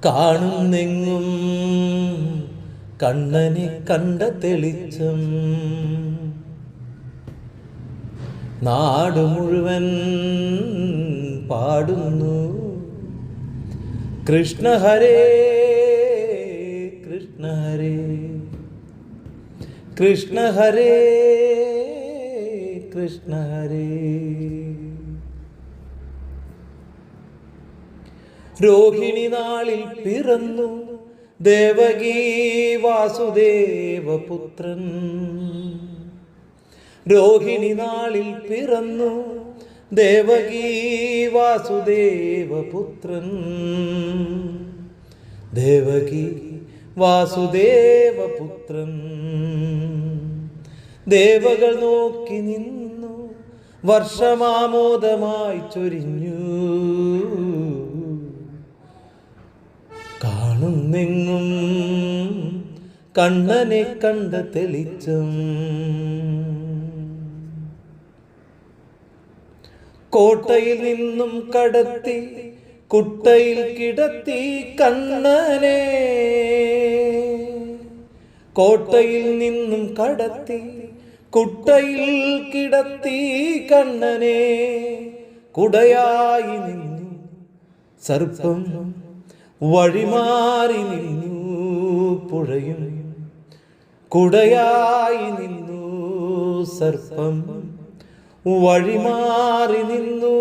കാണുന്നെങ്ങും കണ്ണനെ കണ്ട തെളിച്ചം, നാട് മുഴുവൻ പാടുന്നു കൃഷ്ണ ഹരേ കൃഷ്ണ ഹരേ കൃഷ്ണ ഹരേ കൃഷ്ണ ഹരേ. രോഹിണി നാളിൽ പിറന്നു ദേവകീ വാസുദേവപുത്രൻ. രോഹിണി നാളിൽ പിറന്നു ദേവകീ വാസുദേവപുത്രൻ. ദേവകീ വാസുദേവപുത്രൻ. ദേവകൾ നോക്കി നിന്നു വർഷമാമോദമായി ചൊരിഞ്ഞു. കാണുന്നെങ്ങും കണ്ണനെ കണ്ട തെളിച്ചം. കോട്ടയിൽ നിന്നും കടത്തി കുട്ടയിൽ കിടത്തി കണ്ണനെ. കോട്ടയിൽ നിന്നും കടത്തി കുട്ടയിൽ കിടത്തി കണ്ണനെ. കുടയായി നിന്നു സർപ്പം വഴിമാറി നിന്നു പുഴയും. കുടയായി നിന്നു സർപ്പം വഴിമാറി നിന്നു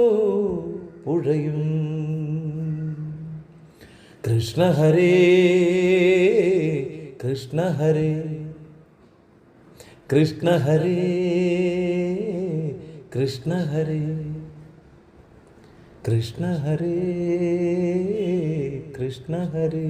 പുഴയും. കൃഷ്ണ ഹരേ കൃഷ്ണ ഹരേ കൃഷ്ണ ഹരേ കൃഷ്ണ ഹരേ കൃഷ്ണ ഹരേ കൃഷ്ണ ഹരേ.